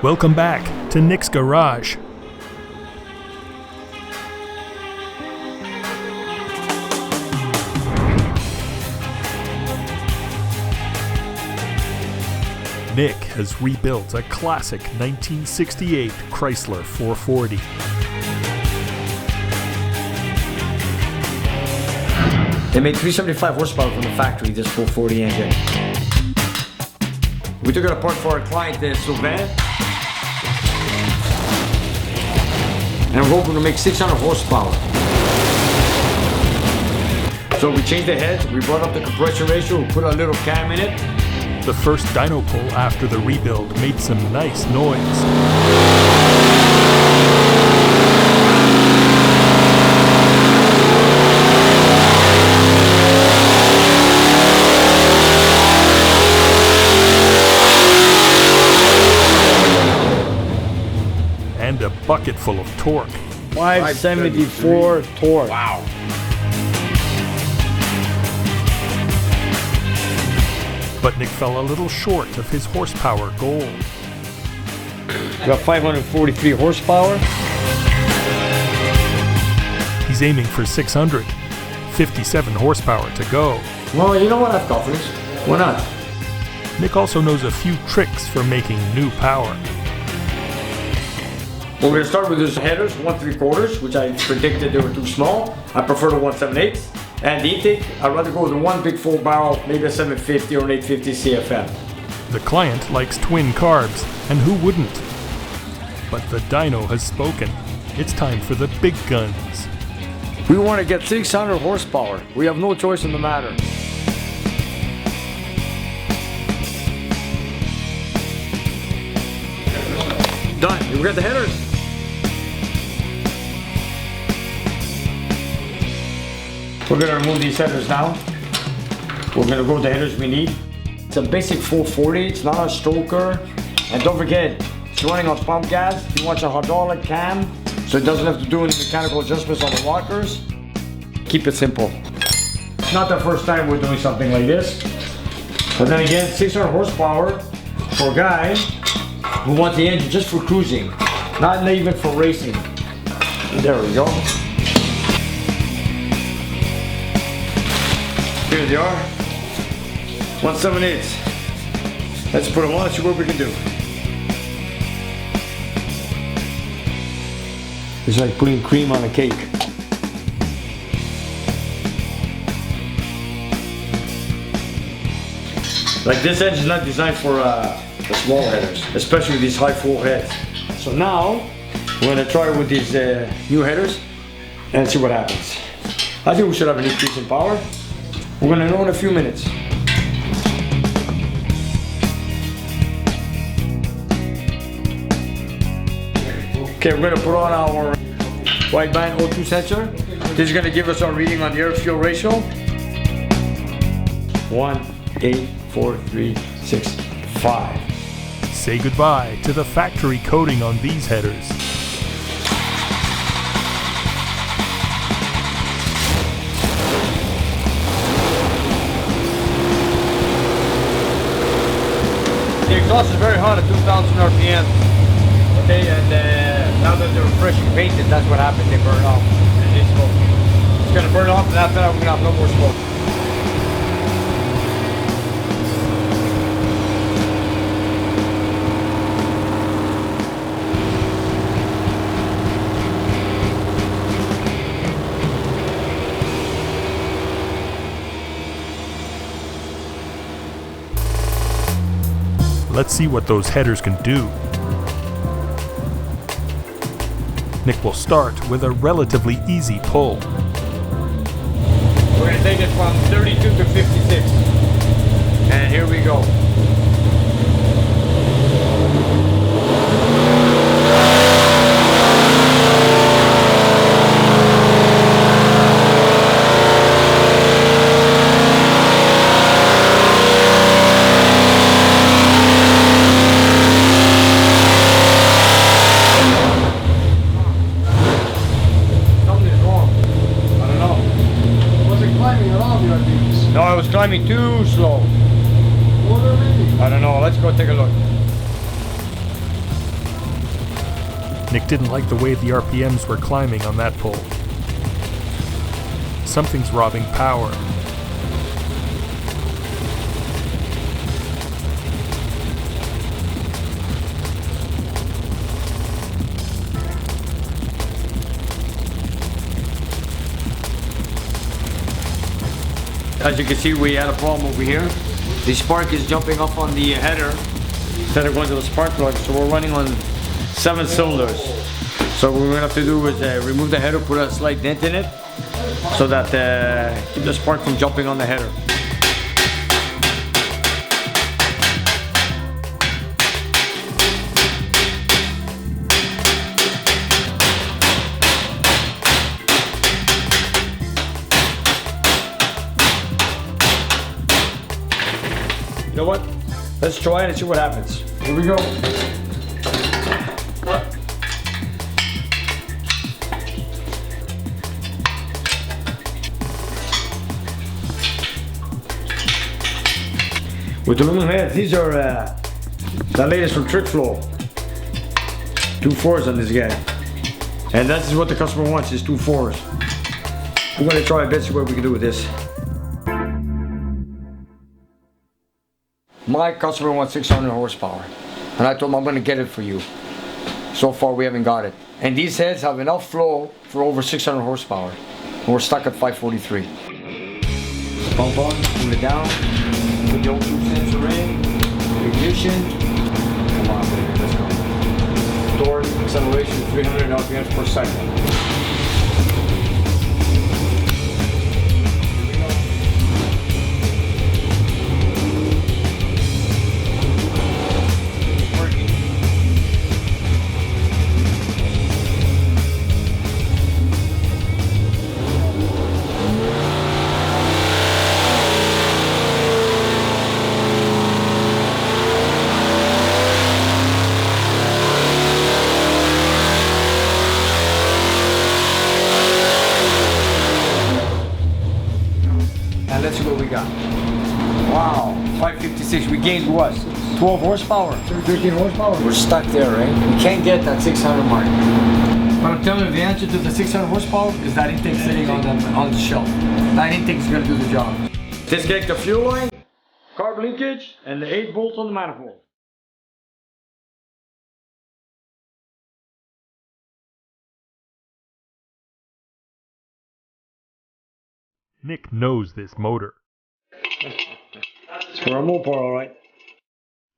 Welcome back to Nick's Garage. Nick has rebuilt a classic 1968 Chrysler 440. They made 375 horsepower from the factory, this 440 engine. We took it apart for our client, Sylvain. And we're hoping to make 600 horsepower. So we changed the heads, we brought up the compression ratio, we put a little cam in it. The first dyno pull after the rebuild made some nice noise. And a bucket full of torque. 574 torque. Wow. But Nick fell a little short of his horsepower goal. Got 543 horsepower. He's aiming for 600. 57 horsepower to go. Well, you know what? I have confidence. Why not? Nick also knows a few tricks for making new power. Well, we're going to start with those headers, 1 3/4, which I predicted they were too small. I prefer the 1 7/8. And the intake, I'd rather go with one big full barrel, maybe a 750 or an 850 CFM. The client likes twin carbs, and who wouldn't? But the dyno has spoken. It's time for the big guns. We want to get 600 horsepower. We have no choice in the matter. Done. We got the headers. We're going to remove these headers now. We're going to go with the headers we need. It's a basic 440, it's not a stroker. And don't forget, it's running on pump gas. You want your hydraulic cam, so it doesn't have to do any mechanical adjustments on the rockers. Keep it simple. It's not the first time we're doing something like this. But then again, 600 horsepower for a guy who wants the engine just for cruising, not even for racing. There we go. Here they are. 1 7/8. Let's put them on and see what we can do. It's like putting cream on a cake. Like this engine's not designed for the small headers, especially these high flow heads. So now we're gonna try with these new headers and see what happens. I think we should have an increase in power. We're gonna know in a few minutes. Okay, we're gonna put on our wideband O2 sensor. This is gonna give us our reading on the air-fuel ratio. 1, 8, 4, 3, 6, 5. Say goodbye to the factory coating on these headers. The exhaust is very hot at 2,000 RPM. Okay, and now that they're freshly painted, that's what happens. They burn off and they smoke. It's gonna burn off, and after that, we're gonna have no more smoke. Let's see what those headers can do. Nick will start with a relatively easy pull. We're gonna take it from 32 to 56. And here we go. No, I was climbing too slow. I don't know, let's go take a look. Nick didn't like the way the RPMs were climbing on that pole. Something's robbing power. As you can see, we had a problem over here. The spark is jumping up on the header instead of going to the spark plug, so we're running on 7 cylinders. So what we're gonna have to do is remove the header, put a slight dent in it, so that keep the spark from jumping on the header. You know what? Let's try it and see what happens. Here we go. With the aluminum heads, these are the latest from Trick Flow. 2 4s on this guy. And that's what the customer wants, is 2 4s. We're gonna try a bit, see what we can do with this. My customer wants 600 horsepower, and I told him I'm going to get it for you. So far we haven't got it. And these heads have enough flow for over 600 horsepower. And we're stuck at 543. Pump on, pull it down, put the old tube sensor in, ignition. Come on baby, let's go. Torque, acceleration 300 RPMs per second. And let's see what we got. Wow, 556. We gained what? 12 horsepower? 13 horsepower? We're stuck there, right? We can't get that 600 mark. But I'm telling you, the answer to the 600 horsepower is that intake sitting on the shelf. That intake is going to do the job. Disconnect the fuel line, carb linkage, and the 8 bolts on the manifold. Nick knows this motor. It's for a MOPAR, alright.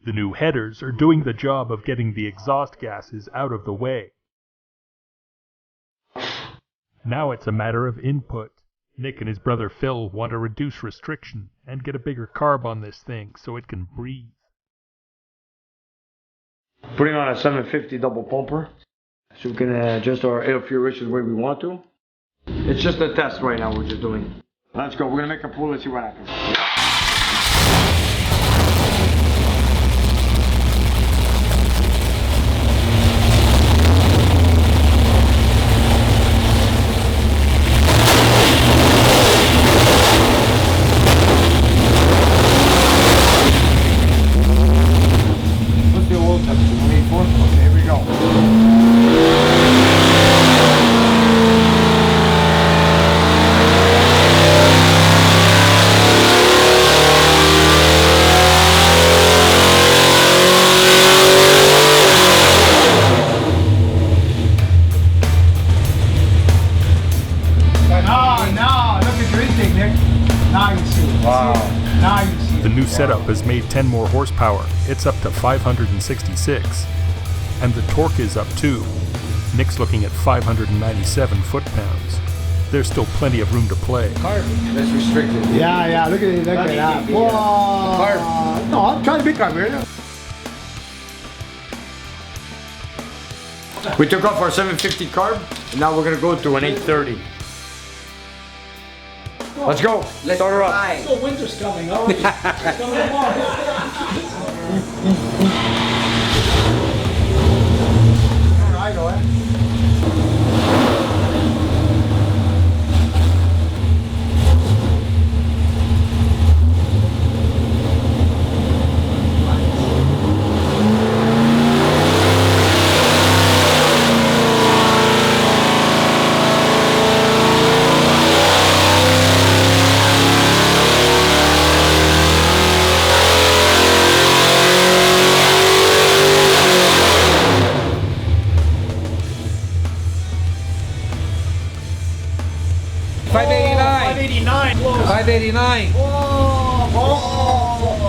The new headers are doing the job of getting the exhaust gases out of the way. Now it's a matter of input. Nick and his brother Phil want to reduce restriction and get a bigger carb on this thing so it can breathe. Putting on a 750 double pumper so we can adjust our air fuel ratio the way we want to. It's just a test right now we're just doing. Let's go, we're gonna make a pull and see what happens. What's the oil temperature? 184? Okay, here we go. The new setup has made 10 more horsepower. It's up to 566. And the torque is up too. Nick's looking at 597 foot-pounds. There's still plenty of room to play. Carb, that's restricted. Yeah, look at that. Whoa. Carb. No, I'm trying to be carb here. We took off our 750 carb, and now we're gonna go to an 830. Let's go. Let's start her up. So winter's coming. Oh, it's coming tomorrow. All right, go ahead. 589.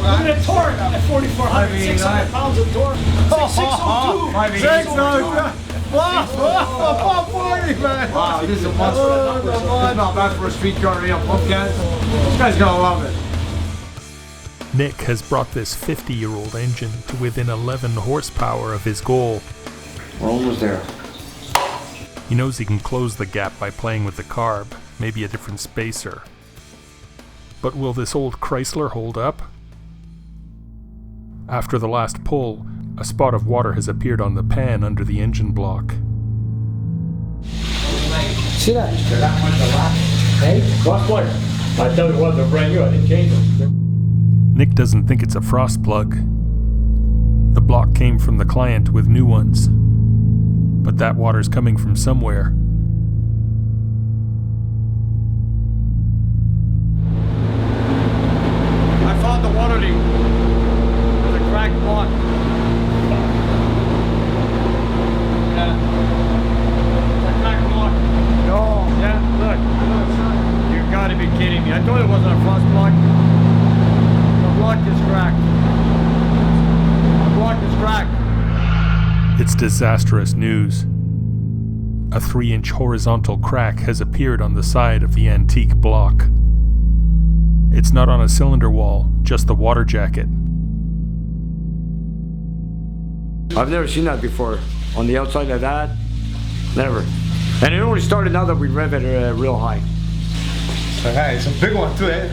Look at the torque at 4,400, 600 pounds of torque. 602. 580. Wow, 440, man. Wow, this is a monster. This is not bad for a street car real pump gas. This guy's gonna love it. Nick has brought this 50-year-old engine to within 11 horsepower of his goal. We're almost there. He knows he can close the gap by playing with the carb, maybe a different spacer. But will this old Chrysler hold up? After the last pull, a spot of water has appeared on the pan under the engine block. See that? Hey, cross plug. I thought it was a brand new. I didn't change them. Nick doesn't think it's a frost plug. The block came from the client with new ones. But that water's coming from somewhere. I found the water leak. There's a cracked block. Yeah. It's a cracked block. No. Yeah, look. You gotta be kidding me. I thought it wasn't a frost block. The block is cracked. The block is cracked. It's disastrous news. A 3-inch horizontal crack has appeared on the side of the antique block. It's not on a cylinder wall, just the water jacket. I've never seen that before. On the outside of that, never. And it only started now that we rev it real high. Okay, it's a big one too, eh?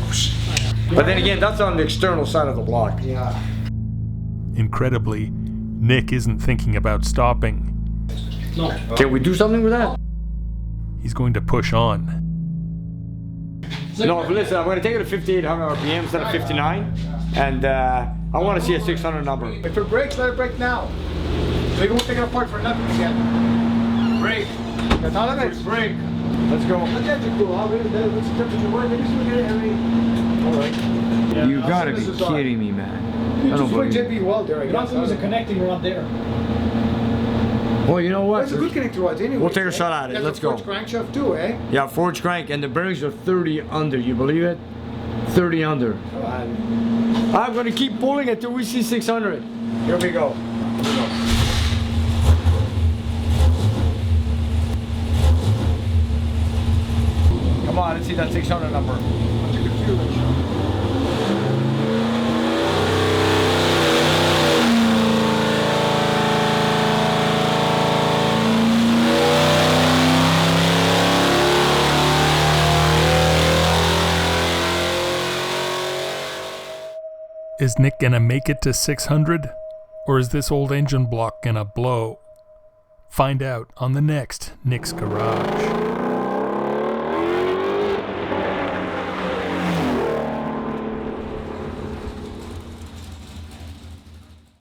But then again, that's on the external side of the block. Yeah. Incredibly, Nick isn't thinking about stopping. No. Can we do something with that? He's going to push on. No, but listen, I'm going to take it to 5,800 RPM instead of 59. And I want to see a 600 number. If it breaks, let it break now. So you won't take it apart for nothing again. Break. That's all it is. Break. Let's go. Let's get it cool. I'll read it. What's the temperature? What? Maybe we get it every. Alright. You gotta be kidding me, man. I don't believe it. JB welder, I guess. There's a connecting rod there. Well, you know what? That's a good connecting rod anyway. We'll take a shot at it. Let's go. Crankshaft too, eh? Yeah, forged crank, and the bearings are 30 under. You believe it? 30 under. I'm gonna keep pulling until we see 600. Here we go. Come on, let's see that 600 number. Is Nick gonna make it to 600? Or is this old engine block gonna blow? Find out on the next Nick's Garage.